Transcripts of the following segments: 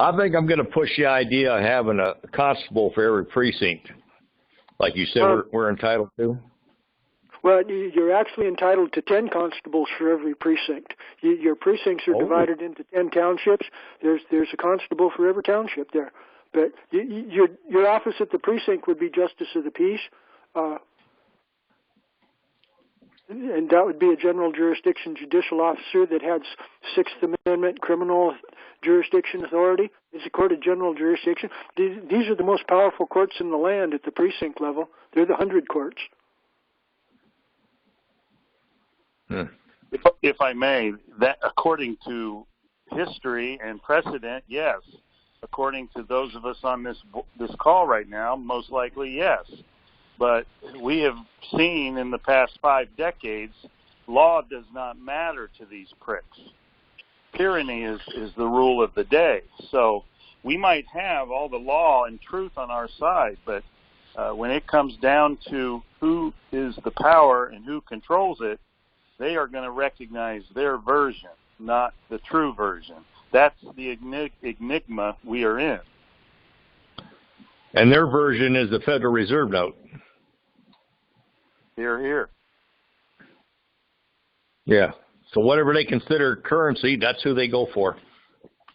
I think I'm going to push the idea of having a constable for every precinct, like you said we're entitled to. Well, you're actually entitled to 10 constables for every precinct. Your precincts are divided into 10 townships. There's a constable for every township there. But your office at the precinct would be Justice of the Peace, and that would be a general jurisdiction judicial officer that has Sixth Amendment criminal jurisdiction authority. It's a court of general jurisdiction. These are the most powerful courts in the land at the precinct level. They're the 100 courts. If I may, that according to history and precedent, yes. According to those of us on this call right now, most likely yes. But we have seen in the past 5 decades, law does not matter to these pricks. Tyranny is the rule of the day. So we might have all the law and truth on our side, but when it comes down to who is the power and who controls it, they are going to recognize their version, not the true version. That's the enigma we are in. And their version is the Federal Reserve note. Hear, hear. Yeah. So whatever they consider currency, that's who they go for.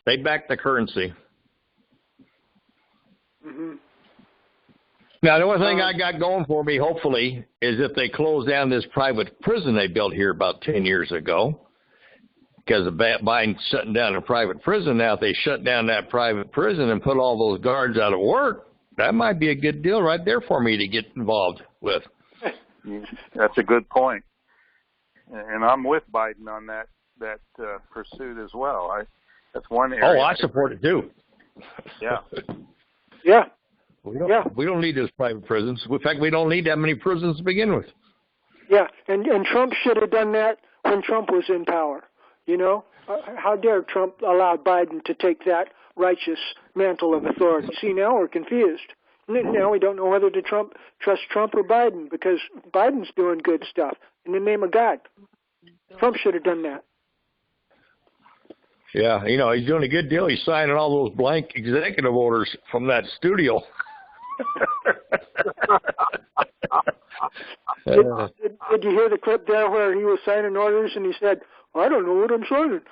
They back the currency. Mm-hmm. Now, the only thing I got going for me, hopefully, is if they close down this private prison they built here about 10 years ago, because Biden's shutting down a private prison now. If they shut down that private prison and put all those guards out of work, that might be a good deal right there for me to get involved with. That's a good point. And I'm with Biden on that pursuit as well. That's one area. Oh, I support it too. Yeah. Yeah. We don't need those private prisons. In fact, we don't need that many prisons to begin with. Yeah, and Trump should have done that when Trump was in power. You know, how dare Trump allow Biden to take that righteous mantle of authority? See, now we're confused. Now we don't know whether to trust Trump or Biden, because Biden's doing good stuff in the name of God. Trump should have done that. Yeah, you know, he's doing a good deal. He's signing all those blank executive orders from that studio. Did you hear the clip there where he was signing orders and he said, I don't know what I'm signing?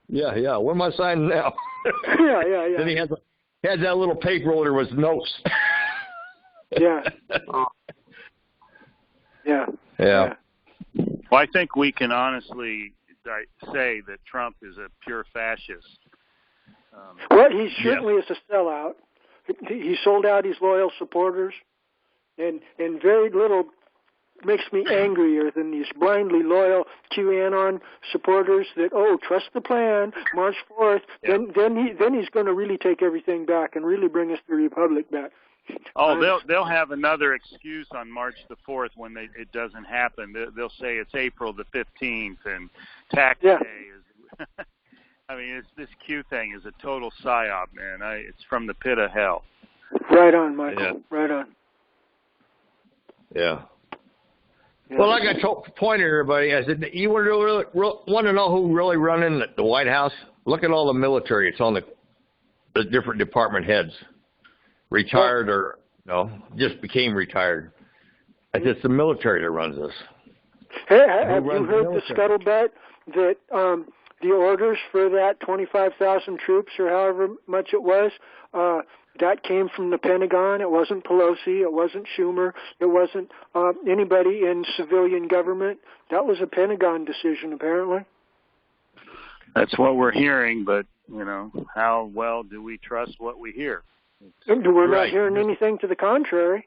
Yeah. What am I signing now? Yeah. Then he has that little paper holder with notes. Yeah. Well, I think we can honestly say that Trump is a pure fascist. Well, he certainly is a sellout. He sold out his loyal supporters, and very little makes me angrier than these blindly loyal QAnon supporters that, trust the plan, March 4th, then he's going to really take everything back and really bring us the republic back. Oh, they'll have another excuse on March the 4th when it doesn't happen. They'll say it's April the 15th and tax day is. I mean, this Q thing is a total psyop, man. It's from the pit of hell. Right on, Michael. Yeah. Right on. Yeah. Well, like I pointed everybody, I said, you want to know who really running the White House? Look at all the military. It's on the different department heads, retired or just became retired. It's the military that runs this. Hey, have you heard the scuttlebutt that the orders for that 25,000 troops or however much it was, that came from the Pentagon? It wasn't Pelosi. It wasn't Schumer. It wasn't anybody in civilian government. That was a Pentagon decision, apparently. That's what we're hearing, but, how well do we trust what we hear? We're not hearing anything to the contrary.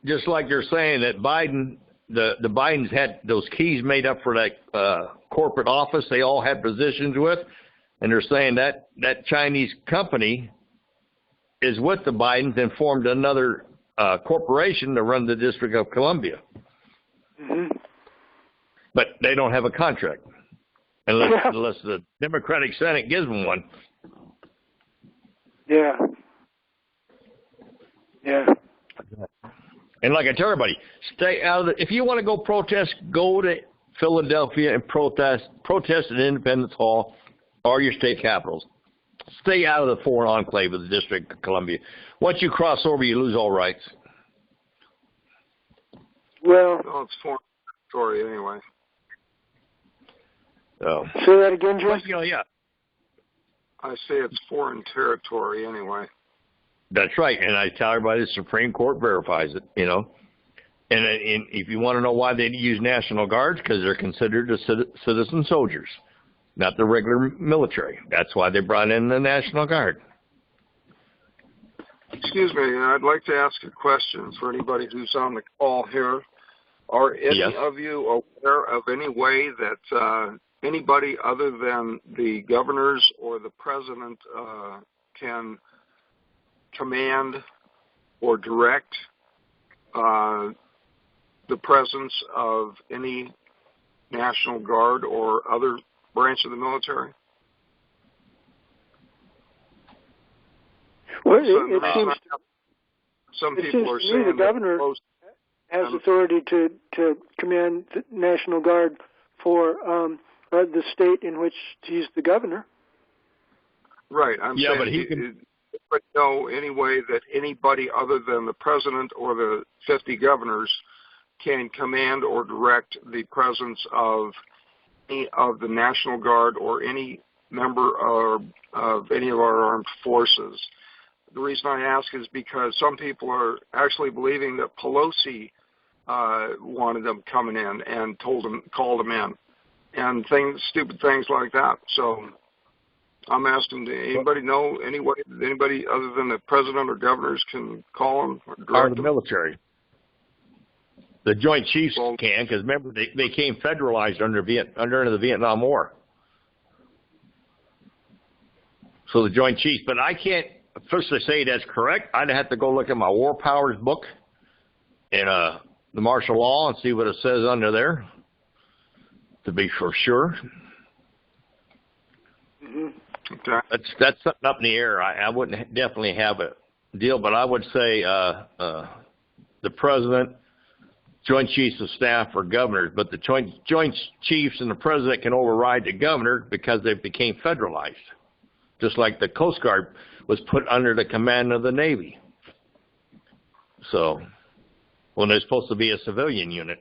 Just like you're saying that Biden, the Bidens had those keys made up for that corporate office they all had positions with, and they're saying that Chinese company is with the Bidens and formed another corporation to run the District of Columbia. Mm-hmm. But they don't have a contract unless the Democratic Senate gives them one. Yeah. And like I tell everybody, stay out of if you want to go protest, go to Philadelphia and protest at Independence Hall or your state capitals. stay out of the foreign enclave of the District of Columbia. Once you cross over, you lose all rights. Well, it's foreign territory anyway. So. Say that again, Jim? Yeah. I say it's foreign territory anyway. That's right, and I tell everybody the Supreme Court verifies it, And if you want to know why they use National Guards, because they're considered citizen soldiers, not the regular military. That's why they brought in the National Guard. Excuse me, I'd like to ask a question for anybody who's on the call here. Are any of you aware of any way that anybody other than the governors or the president can command or direct the presence of any National Guard or other branch of the military? Well, it seems some people are saying the governor has authority to command the National Guard for the state in which he's the governor. Right. I'm saying, but he can. But no, any way that anybody other than the president or the 50 governors can command or direct the presence of any of the National Guard or any member of any of our armed forces. The reason I ask is because some people are actually believing that Pelosi wanted them coming in and called them in, and stupid things like that. So I'm asking, anybody know any way that anybody other than the president or governors can call them or direct the military? The Joint Chiefs can, because remember, they became federalized under the Vietnam War. So the Joint Chiefs, but I can't officially say that's correct. I'd have to go look at my War Powers book and the martial law and see what it says under there to be for sure. Mm-hmm. Okay. That's something up in the air. I wouldn't definitely have a deal, but I would say the president, Joint Chiefs of Staff, or governors. But the Joint Chiefs and the president can override the governor because they became federalized, just like the Coast Guard was put under the command of the Navy. So when they're supposed to be a civilian unit.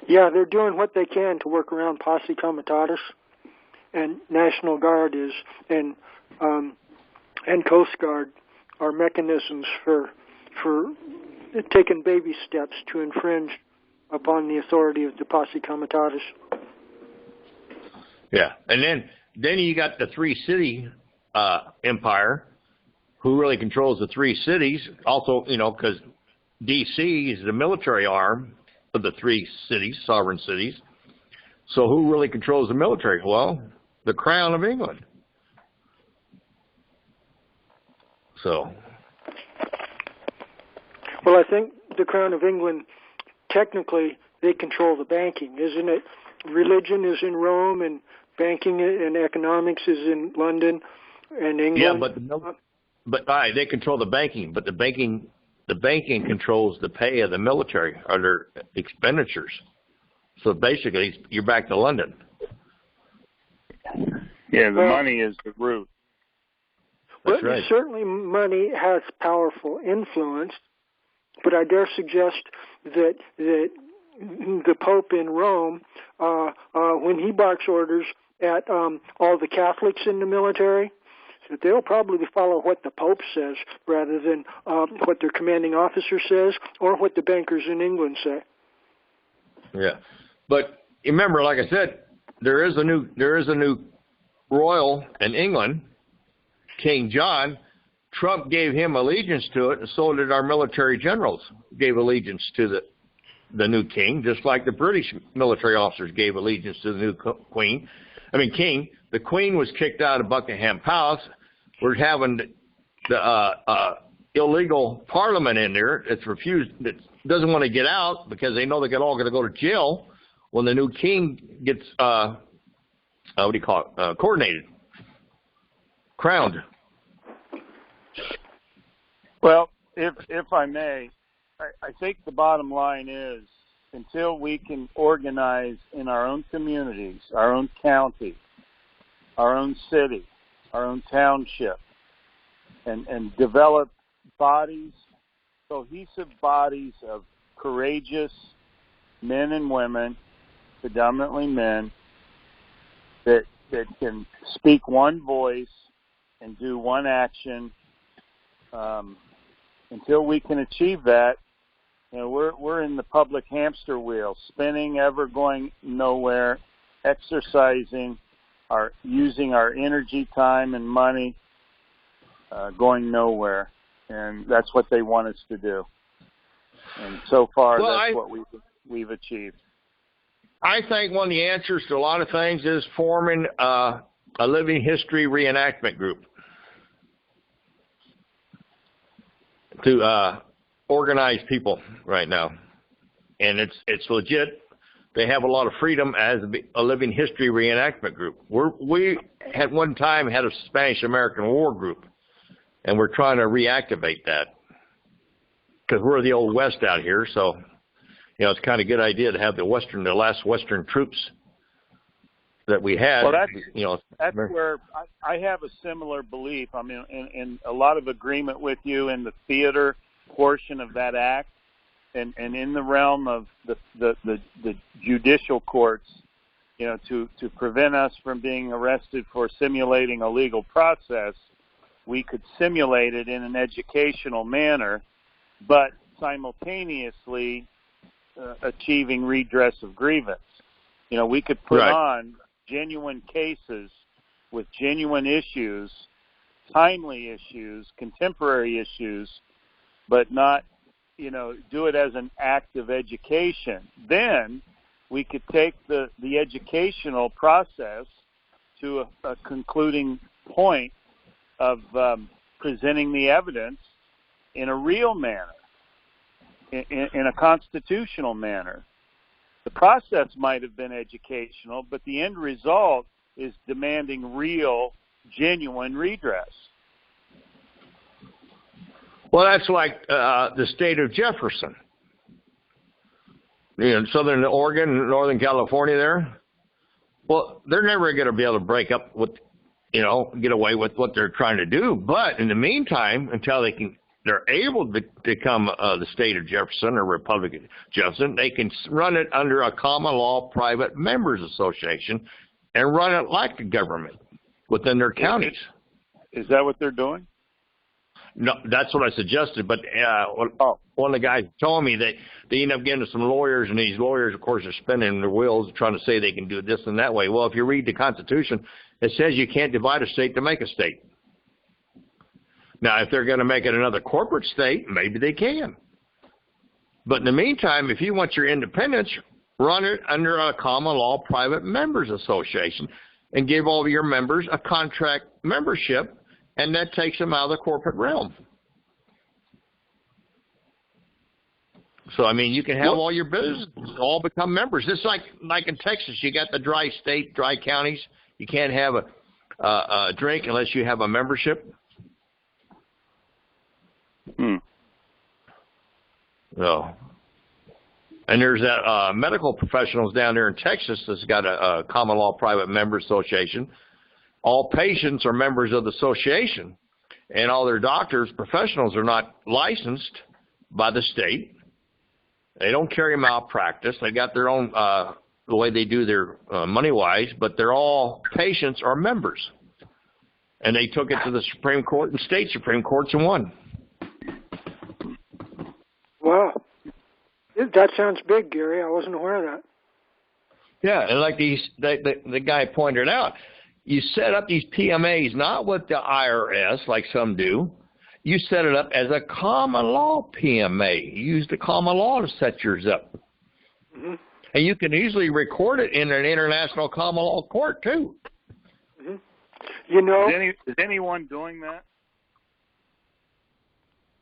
Yeah, they're doing what they can to work around posse comitatus, and National Guard and Coast Guard are mechanisms for taking baby steps to infringe upon the authority of the posse comitatus. Yeah, and then you got the three-city empire, who really controls the three cities. Also, because D.C. is the military arm of the three cities, sovereign cities. So who really controls the military? Well, the Crown of England. So. Well, I think the Crown of England, technically, they control the banking, isn't it? Religion is in Rome, and banking and economics is in London and England. Yeah, but they control the banking, but the banking controls the pay of the military or their expenditures. So basically, you're back to London. Yeah, the money is the root. That's right. Certainly money has powerful influence, but I dare suggest that the Pope in Rome, when he barks orders at all the Catholics in the military, so they'll probably follow what the Pope says rather than what their commanding officer says or what the bankers in England say. Yeah, but remember, like I said, there is a new royal in England, King John. Trump gave him allegiance to it, and so did our military generals gave allegiance to the new king, just like the British military officers gave allegiance to the new king. The Queen was kicked out of Buckingham Palace. We're having the illegal parliament in there. It's refused. That doesn't want to get out because they know they're all going to go to jail when the new king gets coronated, crowned. Well, if I may, I think the bottom line is until we can organize in our own communities, our own county, our own city, our own township, and develop bodies, cohesive bodies of courageous men and women, predominantly men, that can speak one voice and do one action. Until we can achieve that, we're in the public hamster wheel, spinning, ever going nowhere, exercising, using our energy, time, and money, going nowhere, and that's what they want us to do. And so far, that's what we've achieved. I think one of the answers to a lot of things is forming a living history reenactment group to organize people right now, and it's legit. They have a lot of freedom as a living history reenactment group. We at one time had a Spanish-American War group, and we're trying to reactivate that because we're the old West out here. So, it's kind of a good idea to have the last Western troops that we had. Well, that's where I have a similar belief. I mean, in a lot of agreement with you in the theater portion of that act, and in the realm of the judicial courts, to prevent us from being arrested for simulating a legal process, we could simulate it in an educational manner, but simultaneously achieving redress of grievance. We could put on genuine cases with genuine issues, timely issues, contemporary issues, but not, do it as an act of education. Then we could take the educational process to a concluding point of presenting the evidence in a real manner, in a constitutional manner. The process might have been educational, but the end result is demanding real, genuine redress. Well, that's like the state of Jefferson. Southern Oregon, Northern California there. Well, they're never going to be able to break up with, get away with what they're trying to do. But in the meantime, until they're able to become the state of Jefferson or Republic of Jefferson, they can run it under a common law private members association and run it like the government within their counties. Is that what they're doing? No, that's what I suggested. But one of the guys told me that they end up getting some lawyers, and these lawyers, of course, are spinning their wheels trying to say they can do this and that way. Well, if you read the Constitution, it says you can't divide a state to make a state. Now, if they're going to make it another corporate state, maybe they can. But in the meantime, if you want your independence, run it under a common law private members association and give all of your members a contract membership, and that takes them out of the corporate realm. So, you can have all your businesses all become members. It's like in Texas, you got the dry counties. You can't have a drink unless you have a membership. So, and there's that medical professionals down there in Texas that's got a common law private member association. All patients are members of the association, and all their doctors, professionals, are not licensed by the state. They don't carry malpractice. They got their own the way they do their money-wise, but they're all patients or members. And they took it to the Supreme Court and state Supreme Courts and won. Wow. That sounds big, Gary. I wasn't aware of that. Yeah, and like the guy pointed out, you set up these PMAs not with the IRS like some do. You set it up as a common law PMA. You use the common law to set yours up. Mm-hmm. And you can easily record it in an international common law court, too. Mm-hmm. Is anyone doing that?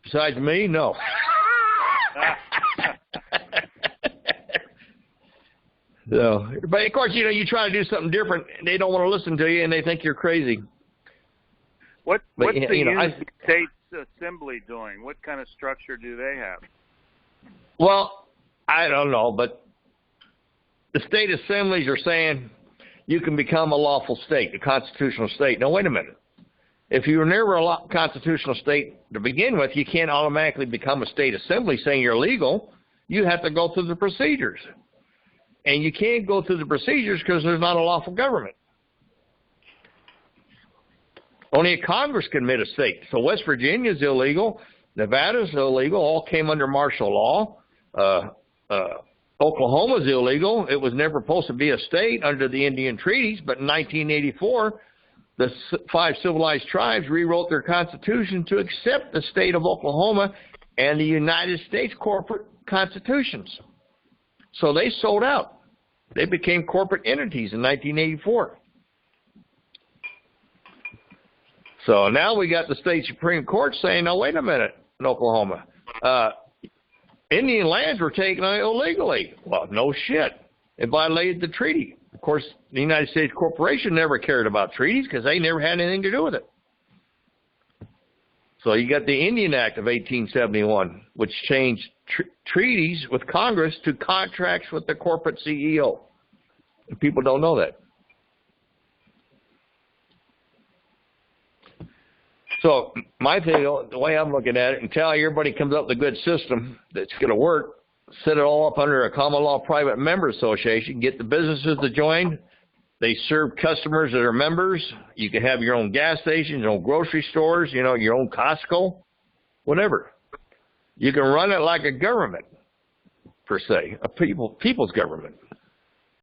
Besides me, no. So, but of course, you try to do something different, and they don't want to listen to you, and they think you're crazy. What's the United States Assembly doing? What kind of structure do they have? Well, I don't know, but the state assemblies are saying you can become a lawful state, a constitutional state. Now, wait a minute. If you were never a constitutional state to begin with, you can't automatically become a state assembly saying you're legal. You have to go through the procedures. And you can't go through the procedures because there's not a lawful government. Only a Congress can admit a state. So West Virginia is illegal. Nevada's illegal. All came under martial law. Oklahoma's illegal. It was never supposed to be a state under the Indian treaties, but in 1984, the 5 civilized tribes rewrote their constitution to accept the state of Oklahoma and the United States corporate constitutions. So they sold out. They became corporate entities in 1984. So now we got the state Supreme Court saying, no, wait a minute, in Oklahoma. Indian lands were taken illegally. Well, no shit. It violated the treaty. Of course, the United States Corporation never cared about treaties because they never had anything to do with it. So you got the Indian Act of 1871, which changed treaties with Congress to contracts with the corporate CEO. And people don't know that. So my thing, the way I'm looking at it, until everybody comes up with a good system that's going to work, set it all up under a common law private member association, get the businesses to join. They serve customers that are members. You can have your own gas stations, your own grocery stores, you know, your own Costco, whatever. You can run it like a government, per se, a people's government.